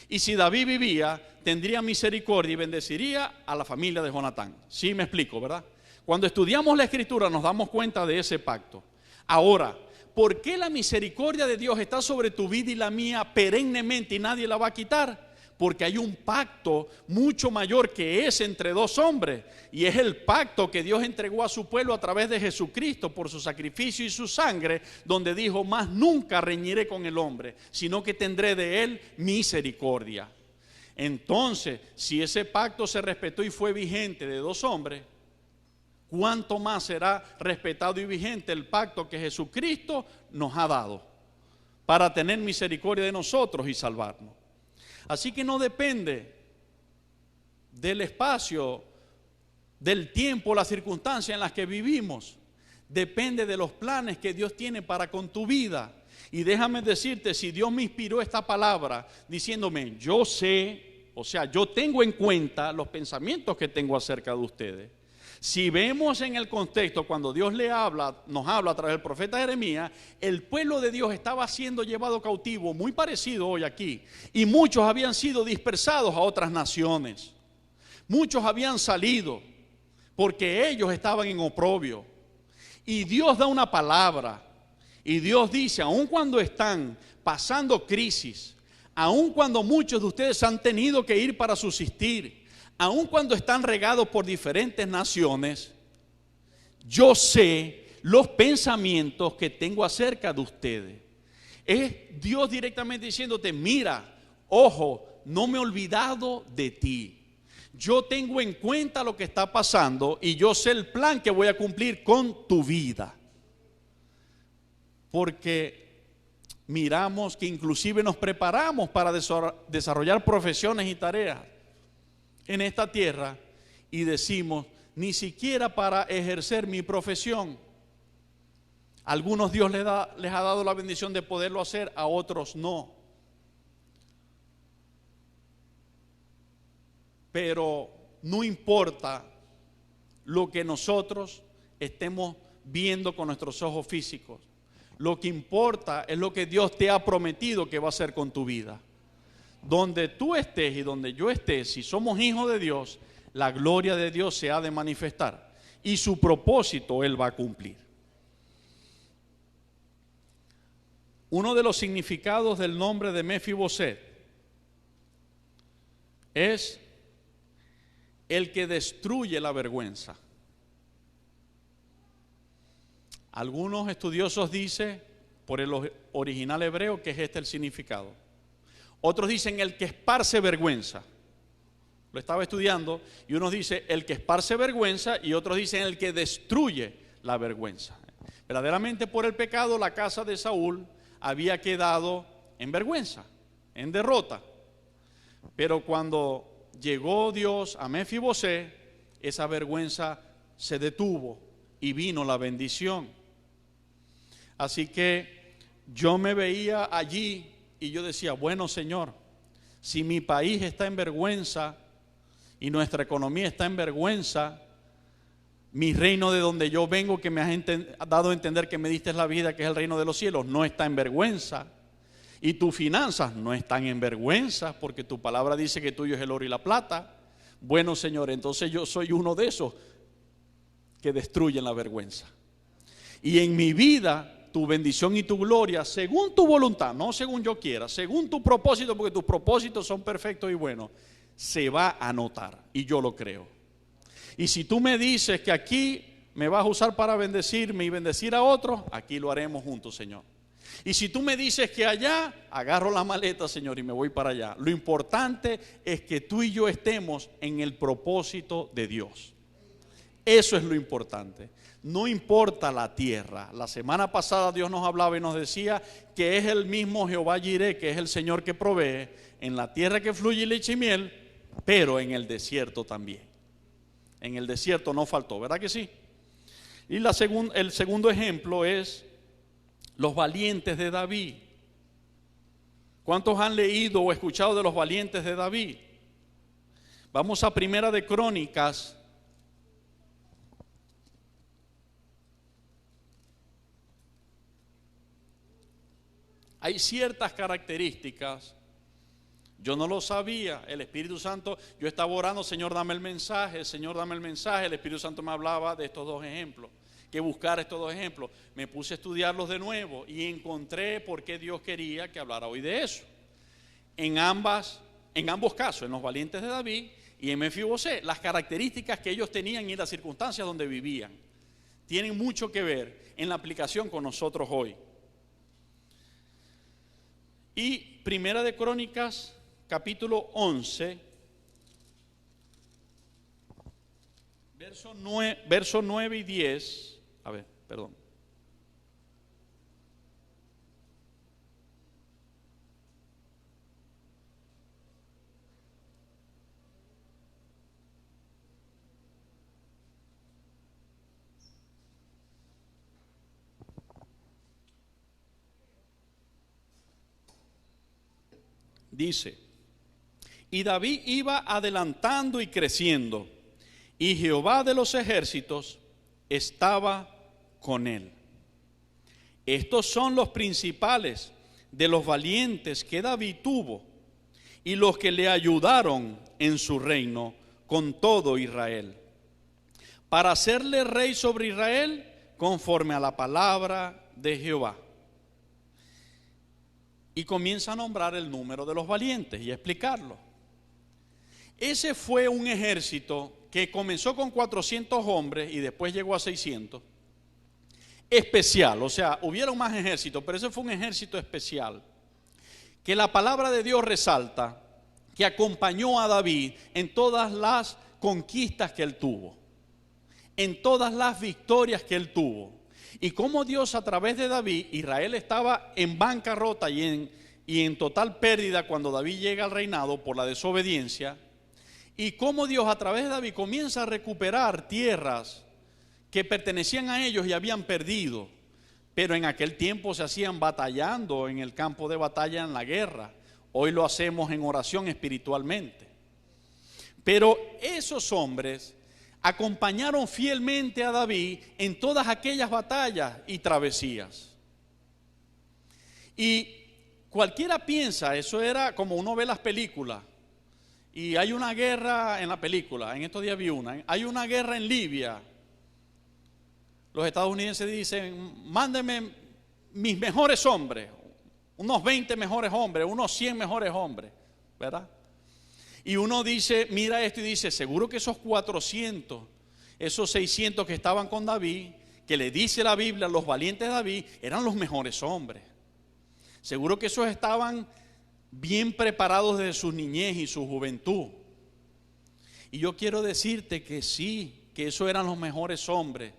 Y si David vivía, tendría misericordia y bendeciría a la familia de Jonatán. Sí me explico, ¿verdad? Cuando estudiamos la Escritura nos damos cuenta de ese pacto. Ahora, ¿por qué la misericordia de Dios está sobre tu vida y la mía perennemente y nadie la va a quitar? Porque hay un pacto mucho mayor que es entre 2 hombres, y es el pacto que Dios entregó a su pueblo a través de Jesucristo por su sacrificio y su sangre, donde dijo: más nunca reñiré con el hombre, sino que tendré de él misericordia. Entonces, si ese pacto se respetó y fue vigente de 2 hombres, ¿cuánto más será respetado y vigente el pacto que Jesucristo nos ha dado para tener misericordia de nosotros y salvarnos? Así que no depende del espacio, del tiempo, las circunstancias en las que vivimos. Depende de los planes que Dios tiene para con tu vida. Y déjame decirte, si Dios me inspiró esta palabra diciéndome: yo sé, o sea, yo tengo en cuenta los pensamientos que tengo acerca de ustedes. Si vemos en el contexto, cuando Dios nos habla a través del profeta Jeremías, el pueblo de Dios estaba siendo llevado cautivo, muy parecido hoy aquí, y muchos habían sido dispersados a otras naciones. Muchos habían salido porque ellos estaban en oprobio. Y Dios da una palabra, y Dios dice: aun cuando están pasando crisis, aun cuando muchos de ustedes han tenido que ir para subsistir, aun cuando están regados por diferentes naciones, yo sé los pensamientos que tengo acerca de ustedes. Es Dios directamente diciéndote: mira, ojo, no me he olvidado de ti. Yo tengo en cuenta lo que está pasando y yo sé el plan que voy a cumplir con tu vida. Porque miramos que inclusive nos preparamos para desarrollar profesiones y tareas en esta tierra, y decimos: ni siquiera para ejercer mi profesión. A algunos Dios les ha dado la bendición de poderlo hacer, a otros no. Pero no importa lo que nosotros estemos viendo con nuestros ojos físicos. Lo que importa es lo que Dios te ha prometido que va a hacer con tu vida. Donde tú estés y donde yo esté, si somos hijos de Dios, la gloria de Dios se ha de manifestar y su propósito Él va a cumplir. Uno de los significados del nombre de Mefiboset es el que destruye la vergüenza. Algunos estudiosos dicen, por el original hebreo, que es este el significado. Otros dicen el que esparce vergüenza. Lo estaba estudiando y unos dicen el que esparce vergüenza y otros dicen el que destruye la vergüenza. Verdaderamente por el pecado la casa de Saúl había quedado en vergüenza, en derrota. Pero cuando llegó Dios a Mefibosé, esa vergüenza se detuvo y vino la bendición. Así que yo me veía allí y yo decía: bueno, Señor, Si mi país está en vergüenza y nuestra economía está en vergüenza, mi reino de donde yo vengo, que me has dado a entender que me diste la vida, que es el reino de los cielos, no está en vergüenza. Y tus finanzas no están en vergüenza, porque tu palabra dice que tuyo es el oro y la plata. Bueno, Señor, entonces yo soy uno de esos que destruyen la vergüenza. Y en mi vida, tu bendición y tu gloria, según tu voluntad, no según yo quiera, según tu propósito, porque tus propósitos son perfectos y buenos, se va a notar, y yo lo creo. Y si tú me dices que aquí me vas a usar para bendecirme y bendecir a otros, aquí lo haremos juntos, Señor. Y si tú me dices que allá, agarro la maleta, Señor, y me voy para allá. Lo importante es que tú y yo estemos en el propósito de Dios. Eso es lo importante. No importa la tierra. La semana pasada Dios nos hablaba y nos decía que es el mismo Jehová Jireh, que es el Señor que provee en la tierra que fluye leche y miel, pero en el desierto también. En el desierto no faltó, ¿verdad que sí? Y el segundo ejemplo es los valientes de David. ¿Cuántos han leído o escuchado de los valientes de David? Vamos a Primera de Crónicas. Hay ciertas características, yo no lo sabía, el Espíritu Santo, yo estaba orando, Señor dame el mensaje, Señor dame el mensaje, el Espíritu Santo me hablaba de estos dos ejemplos, que buscar estos dos ejemplos. Me puse a estudiarlos de nuevo y encontré por qué Dios quería que hablara hoy de eso. En ambos casos, en los valientes de David y en Mefibosé, las características que ellos tenían y las circunstancias donde vivían, tienen mucho que ver en la aplicación con nosotros hoy. Y Primera de Crónicas, capítulo 11, verso 9 y 10. A ver, perdón. Dice: y David iba adelantando y creciendo, y Jehová de los ejércitos estaba con él. Estos son los principales de los valientes que David tuvo, y los que le ayudaron en su reino con todo Israel, para hacerle rey sobre Israel conforme a la palabra de Jehová. Y comienza a nombrar el número de los valientes y a explicarlo. Ese fue un ejército que comenzó con 400 hombres y después llegó a 600. Especial, o sea, hubieron más ejércitos, pero ese fue un ejército especial, que la palabra de Dios resalta que acompañó a David en todas las conquistas que él tuvo, en todas las victorias que él tuvo. Y cómo Dios a través de David, Israel estaba en bancarrota y en total pérdida cuando David llega al reinado por la desobediencia. Y cómo Dios a través de David comienza a recuperar tierras que pertenecían a ellos y habían perdido. Pero en aquel tiempo se hacían batallando en el campo de batalla, en la guerra. Hoy lo hacemos en oración espiritualmente. Pero esos hombres acompañaron fielmente a David en todas aquellas batallas y travesías. Y cualquiera piensa, eso era como uno ve las películas, y hay una guerra en la película, en estos días vi una, hay una guerra en Libia. Los estadounidenses dicen, mándenme mis mejores hombres, unos 20 mejores hombres, unos 100 mejores hombres, ¿verdad? Y uno dice, mira esto y dice, seguro que esos 400, esos 600 que estaban con David, que le dice la Biblia, los valientes de David, eran los mejores hombres. Seguro que esos estaban bien preparados desde su niñez y su juventud. Y yo quiero decirte que sí, que esos eran los mejores hombres.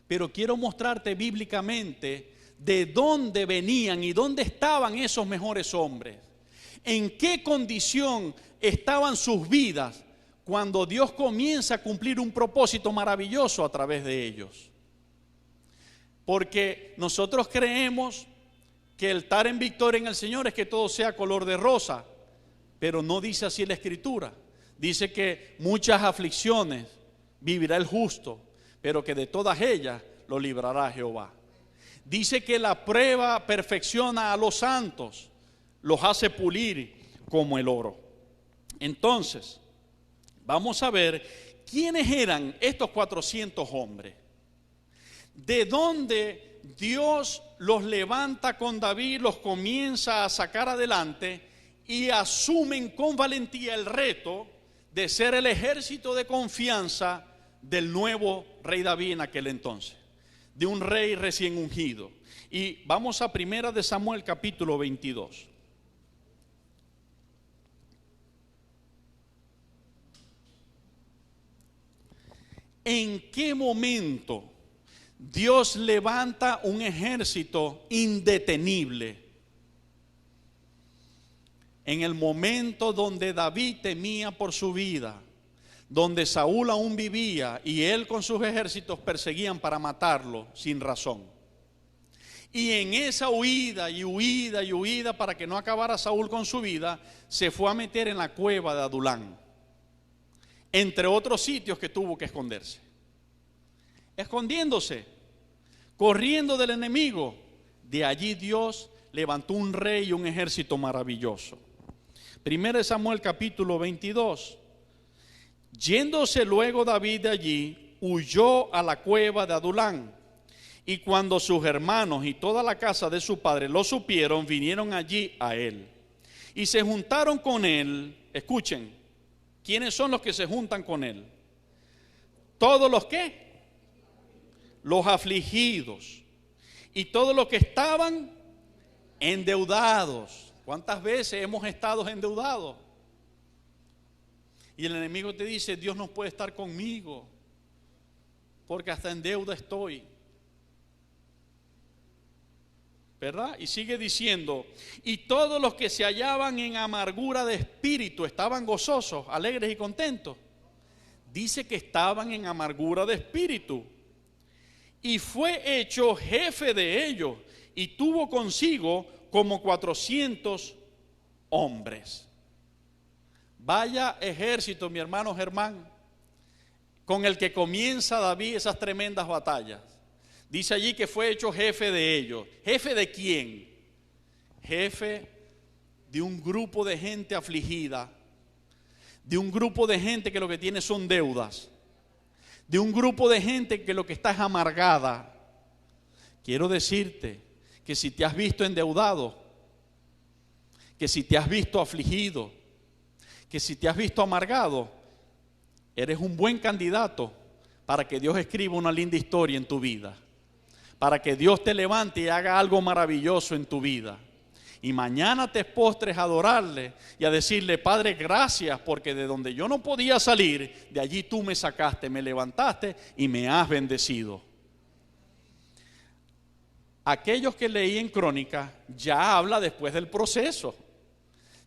Pero quiero mostrarte bíblicamente de dónde venían y dónde estaban esos mejores hombres. En qué condición estaban sus vidas cuando Dios comienza a cumplir un propósito maravilloso a través de ellos. Porque nosotros creemos que el estar en victoria en el Señor es que todo sea color de rosa. Pero no dice así la Escritura. Dice que muchas aflicciones vivirá el justo, pero que de todas ellas lo librará Jehová. Dice que la prueba perfecciona a los santos, los hace pulir como el oro. Entonces, vamos a ver quiénes eran estos 400 hombres. De dónde Dios los levanta con David, los comienza a sacar adelante y asumen con valentía el reto de ser el ejército de confianza del nuevo rey David en aquel entonces, de un rey recién ungido. Y vamos a 1 de Samuel capítulo 22. ¿En qué momento Dios levanta un ejército indetenible? En el momento donde David temía por su vida, donde Saúl aún vivía y él con sus ejércitos perseguían para matarlo sin razón. Y en esa huida y huida y huida para que no acabara Saúl con su vida, se fue a meter en la cueva de Adulán, entre otros sitios que tuvo que esconderse. Escondiéndose, corriendo del enemigo. De allí Dios levantó un rey y un ejército maravilloso. 1 Samuel capítulo 22. Yéndose luego David de allí, huyó a la cueva de Adulán. Y cuando sus hermanos y toda la casa de su padre lo supieron, vinieron allí a él. Y se juntaron con él. Escuchen, ¿quiénes son los que se juntan con él? Todos los que, los afligidos, y todos los que estaban endeudados. ¿Cuántas veces hemos estado endeudados? Y el enemigo te dice, Dios no puede estar conmigo, porque hasta en deuda estoy. ¿Verdad? Y sigue diciendo, y todos los que se hallaban en amargura de espíritu estaban gozosos, alegres y contentos. Dice que estaban en amargura de espíritu. Y fue hecho jefe de ellos, y tuvo consigo como 400 hombres. Vaya ejército, mi hermano Germán, con el que comienza David esas tremendas batallas. Dice allí que fue hecho jefe de ellos. ¿Jefe de quién? Jefe de un grupo de gente afligida, de un grupo de gente que lo que tiene son deudas, de un grupo de gente que lo que está es amargada. Quiero decirte que si te has visto endeudado, que si te has visto afligido, que si te has visto amargado, eres un buen candidato para que Dios escriba una linda historia en tu vida, para que Dios te levante y haga algo maravilloso en tu vida. Y mañana te postres a adorarle y a decirle, Padre, gracias, porque de donde yo no podía salir, de allí tú me sacaste, me levantaste y me has bendecido. Aquellos que leí en Crónicas ya habla después del proceso.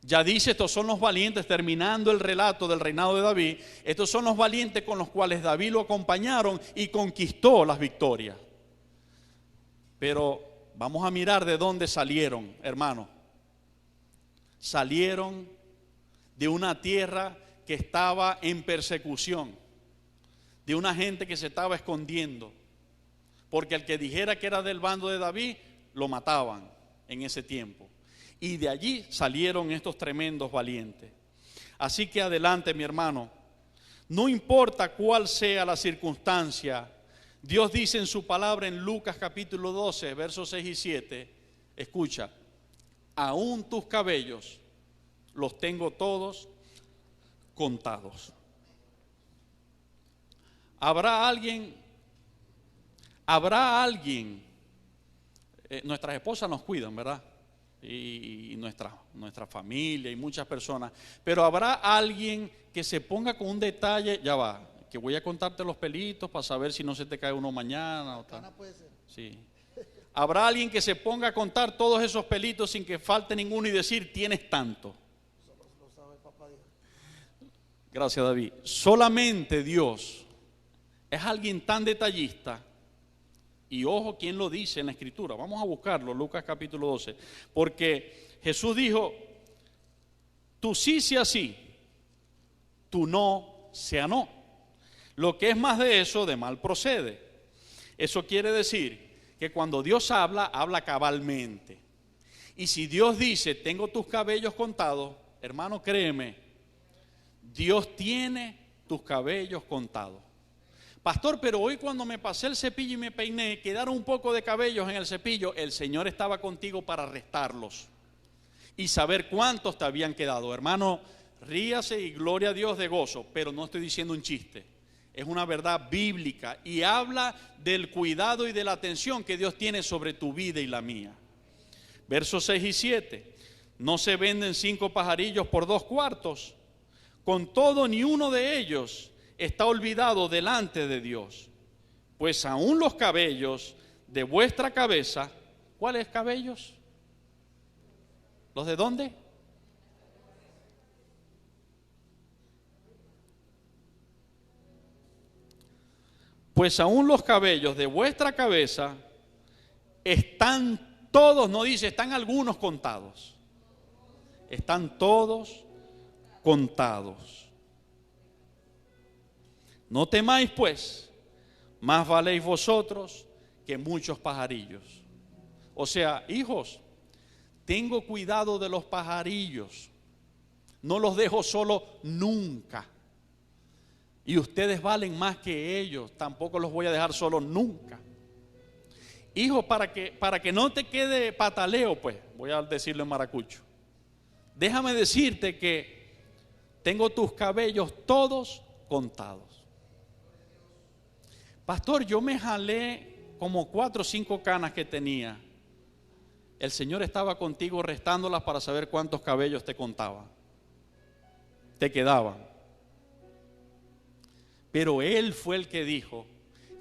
Ya dice, estos son los valientes, terminando el relato del reinado de David, estos son los valientes con los cuales David lo acompañaron y conquistó las victorias. Pero vamos a mirar de dónde salieron, hermano. Salieron de una tierra que estaba en persecución, de una gente que se estaba escondiendo, porque el que dijera que era del bando de David, lo mataban en ese tiempo. Y de allí salieron estos tremendos valientes. Así que adelante, mi hermano, no importa cuál sea la circunstancia. Dios dice en su palabra en Lucas capítulo 12, versos 6 y 7, escucha, aún tus cabellos los tengo todos contados. Habrá alguien, nuestras esposas nos cuidan, ¿verdad? Y nuestra familia y muchas personas, pero habrá alguien que se ponga con un detalle, ya va, que voy a contarte los pelitos para saber si no se te cae uno mañana o tal. Puede ser. Sí. Habrá alguien que se ponga a contar todos esos pelitos sin que falte ninguno y decir, tienes tanto. Lo sabe papá Dios. Gracias, David. Solamente Dios es alguien tan detallista. Y ojo, ¿quién lo dice en la Escritura? Vamos a buscarlo, Lucas capítulo 12. Porque Jesús dijo, tu sí sea sí, tu no sea no. Lo que es más de eso, de mal procede. Eso quiere decir que cuando Dios habla, habla cabalmente. Y si Dios dice, tengo tus cabellos contados, hermano, créeme, Dios tiene tus cabellos contados. Pastor, pero hoy cuando me pasé el cepillo y me peiné, quedaron un poco de cabellos en el cepillo. El Señor estaba contigo para restarlos y saber cuántos te habían quedado. Hermano, ríase y gloria a Dios de gozo, pero no estoy diciendo un chiste. Es una verdad bíblica y habla del cuidado y de la atención que Dios tiene sobre tu vida y la mía. Versos 6 y 7. No se venden 5 pajarillos por 2 cuartos. Con todo, ni uno de ellos está olvidado delante de Dios. Pues aún los cabellos de vuestra cabeza, ¿cuáles cabellos? ¿Los de dónde? Pues aún los cabellos de vuestra cabeza están todos, no dice, están algunos contados. Están todos contados. No temáis pues, más valéis vosotros que muchos pajarillos. O sea, hijos, tengo cuidado de los pajarillos. No los dejo solos nunca. Y ustedes valen más que ellos. Tampoco los voy a dejar solos nunca. Hijo, para que no te quede pataleo, pues, voy a decirlo en maracucho. Déjame decirte que tengo tus cabellos todos contados. Pastor, yo me jalé como 4 o 5 canas que tenía. El Señor estaba contigo restándolas para saber cuántos cabellos te contaba, te quedaban. Pero Él fue el que dijo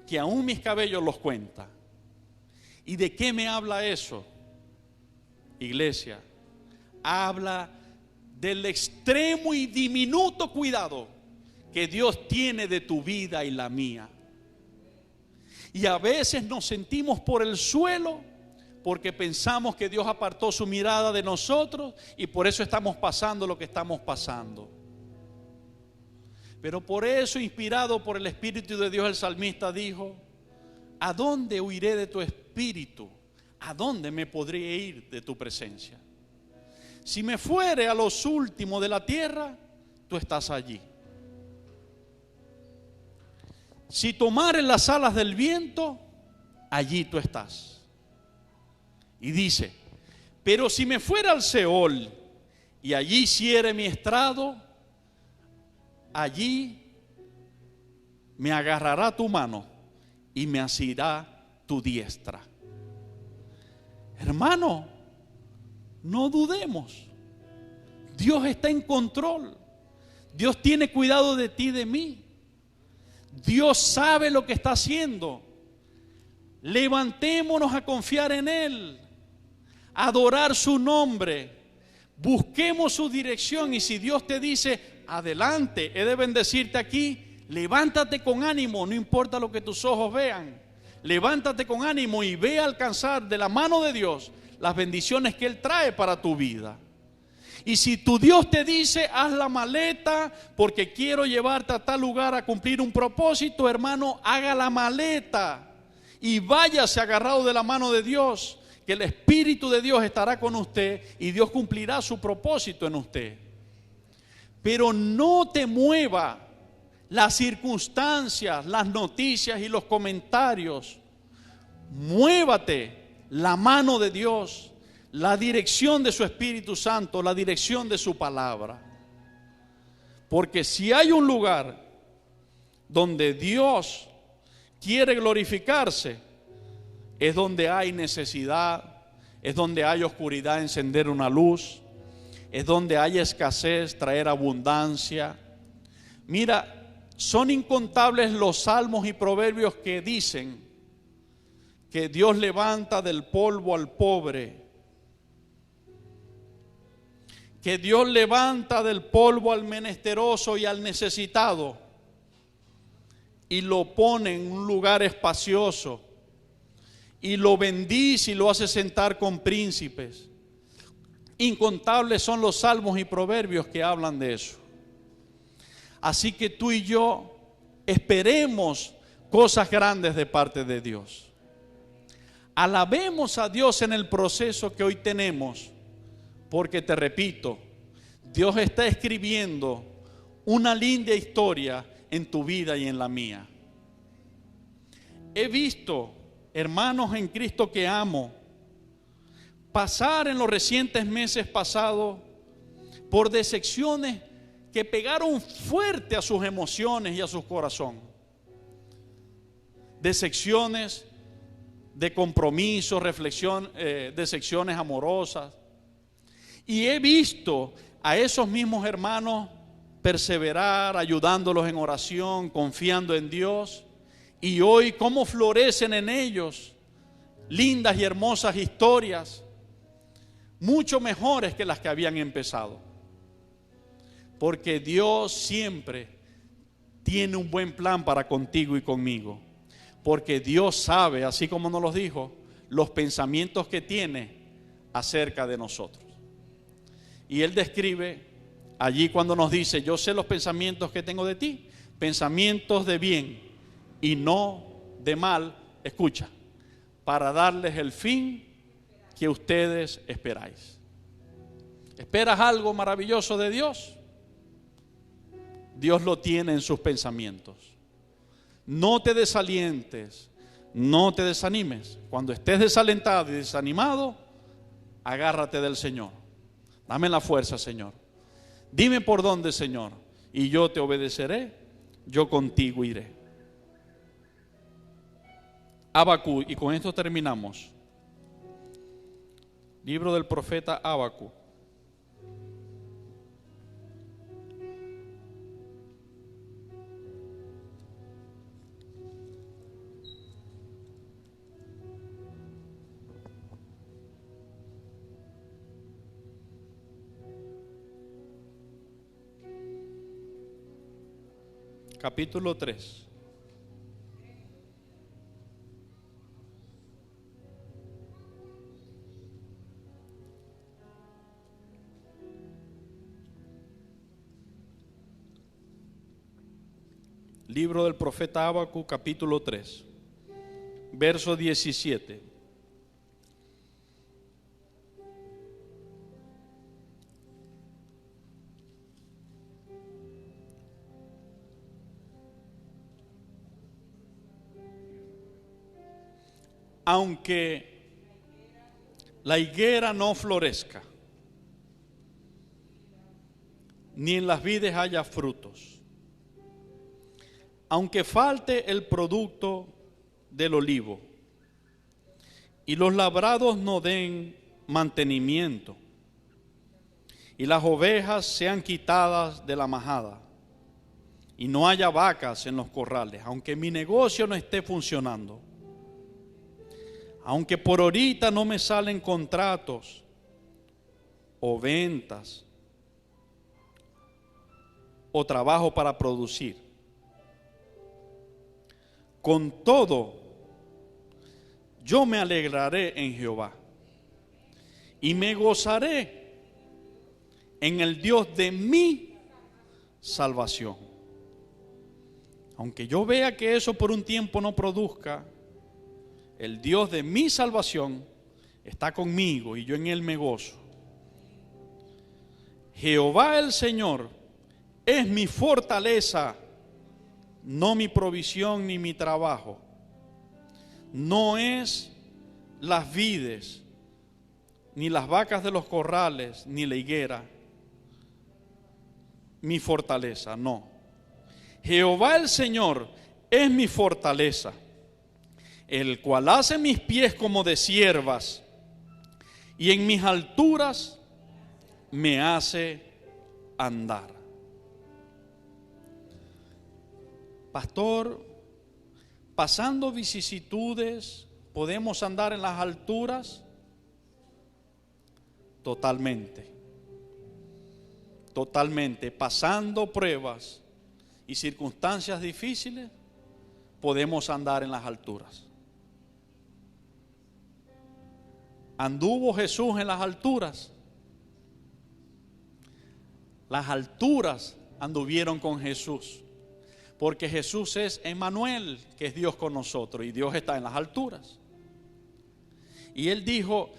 que aún mis cabellos los cuenta. ¿Y de qué me habla eso, iglesia? Habla del extremo y diminuto cuidado que Dios tiene de tu vida y la mía. Y a veces nos sentimos por el suelo porque pensamos que Dios apartó su mirada de nosotros y por eso estamos pasando lo que estamos pasando. Pero por eso, inspirado por el Espíritu de Dios, el salmista dijo: ¿a dónde huiré de tu espíritu? ¿A dónde me podré ir de tu presencia? Si me fuere a los últimos de la tierra, tú estás allí. Si tomare las alas del viento, allí tú estás. Y dice: pero si me fuera al Seol y allí hiciere mi estrado, allí me agarrará tu mano y me asirá tu diestra. Hermano, no dudemos. Dios está en control. Dios tiene cuidado de ti y de mí. Dios sabe lo que está haciendo. Levantémonos a confiar en Él, a adorar su nombre. Busquemos su dirección y si Dios te dice, adelante, he de bendecirte aquí, levántate con ánimo, no importa lo que tus ojos vean. Levántate con ánimo y ve a alcanzar de la mano de Dios las bendiciones que Él trae para tu vida. Y si tu Dios te dice, haz la maleta porque quiero llevarte a tal lugar a cumplir un propósito, hermano, haga la maleta y váyase agarrado de la mano de Dios, que el Espíritu de Dios estará con usted y Dios cumplirá su propósito en usted. Pero no te mueva las circunstancias, las noticias y los comentarios. Muévate la mano de Dios, la dirección de su Espíritu Santo, la dirección de su palabra. Porque si hay un lugar donde Dios quiere glorificarse, es donde hay necesidad, es donde hay oscuridad, encender una luz, es donde hay escasez, traer abundancia. Mira, son incontables los salmos y proverbios que dicen que Dios levanta del polvo al pobre, que Dios levanta del polvo al menesteroso y al necesitado y lo pone en un lugar espacioso y lo bendice y lo hace sentar con príncipes. Incontables son los salmos y proverbios que hablan de eso. Así que tú y yo esperemos cosas grandes de parte de Dios. Alabemos a Dios en el proceso que hoy tenemos, porque te repito, Dios está escribiendo una linda historia en tu vida y en la mía. He visto hermanos en Cristo que amo pasar en los recientes meses pasados por decepciones que pegaron fuerte a sus emociones y a su corazón. Decepciones de compromiso, decepciones amorosas. Y he visto a esos mismos hermanos perseverar, ayudándolos en oración, confiando en Dios. Y hoy cómo florecen en ellos lindas y hermosas historias, mucho mejores que las que habían empezado. Porque Dios siempre tiene un buen plan para contigo y conmigo. Porque Dios sabe, así como nos los dijo, los pensamientos que tiene acerca de nosotros. Y Él describe allí cuando nos dice: yo sé los pensamientos que tengo de ti, pensamientos de bien y no de mal, escucha, para darles el fin que ustedes esperáis. ¿Esperas algo maravilloso de Dios? Dios lo tiene en sus pensamientos. No te desalientes, no te desanimes. Cuando estés desalentado y desanimado, agárrate del Señor. Dame la fuerza, Señor. Dime por dónde, Señor, y yo te obedeceré, yo contigo iré. Habacuc, y con esto terminamos. Libro del profeta Habacuc. Capítulo 3. Libro del profeta Habacuc, capítulo 3, verso 17. Aunque la higuera no florezca, ni en las vides haya frutos, aunque falte el producto del olivo, y los labrados no den mantenimiento, y las ovejas sean quitadas de la majada, y no haya vacas en los corrales, aunque mi negocio no esté funcionando, aunque por ahorita no me salen contratos o ventas o trabajo para producir, con todo yo me alegraré en Jehová y me gozaré en el Dios de mi salvación. Aunque yo vea que eso por un tiempo no produzca, el Dios de mi salvación está conmigo y yo en Él me gozo. Jehová el Señor es mi fortaleza, no mi provisión ni mi trabajo. No es las vides, ni las vacas de los corrales, ni la higuera, mi fortaleza, no. Jehová el Señor es mi fortaleza, el cual hace mis pies como de ciervas, y en mis alturas me hace andar. Pastor, pasando vicisitudes, ¿podemos andar en las alturas? Totalmente. Totalmente. Pasando pruebas y circunstancias difíciles, podemos andar en las alturas. ¿Anduvo Jesús en las alturas? Las alturas anduvieron con Jesús, porque Jesús es Emmanuel, que es Dios con nosotros, y Dios está en las alturas. Y Él dijo: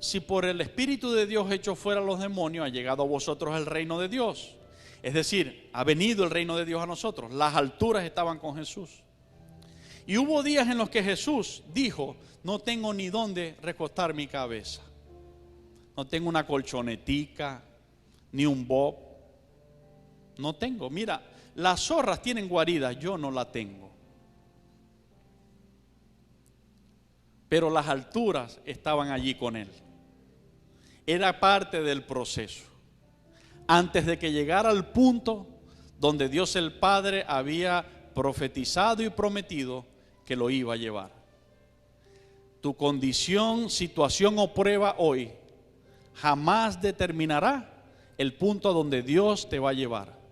si por el Espíritu de Dios echo fuera los demonios, ha llegado a vosotros el reino de Dios. Es decir, ha venido el reino de Dios a nosotros. Las alturas estaban con Jesús. Y hubo días en los que Jesús dijo: no tengo ni dónde recostar mi cabeza. No tengo una colchonetica, ni un bob. No tengo. Mira, las zorras tienen guaridas, yo no la tengo. Pero las alturas estaban allí con Él. Era parte del proceso. Antes de que llegara al punto donde Dios el Padre había profetizado y prometido que lo iba a llevar. Tu condición, situación o prueba hoy jamás determinará el punto a donde Dios te va a llevar.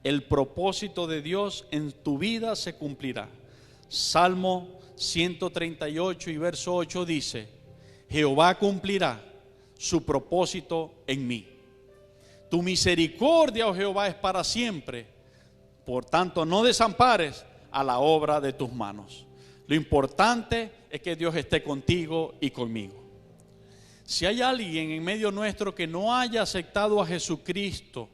El propósito de Dios en tu vida se cumplirá. Salmo 138 y verso 8 dice: Jehová cumplirá su propósito en mí. Tu misericordia, oh Jehová, es para siempre. Por tanto, no desampares a la obra de tus manos. Lo importante es que Dios esté contigo y conmigo. Si hay alguien en medio nuestro que no haya aceptado a Jesucristo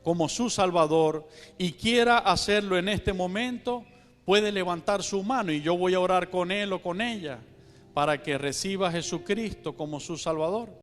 como su Salvador y quiera hacerlo en este momento, puede levantar su mano y yo voy a orar con él o con ella para que reciba a Jesucristo como su Salvador.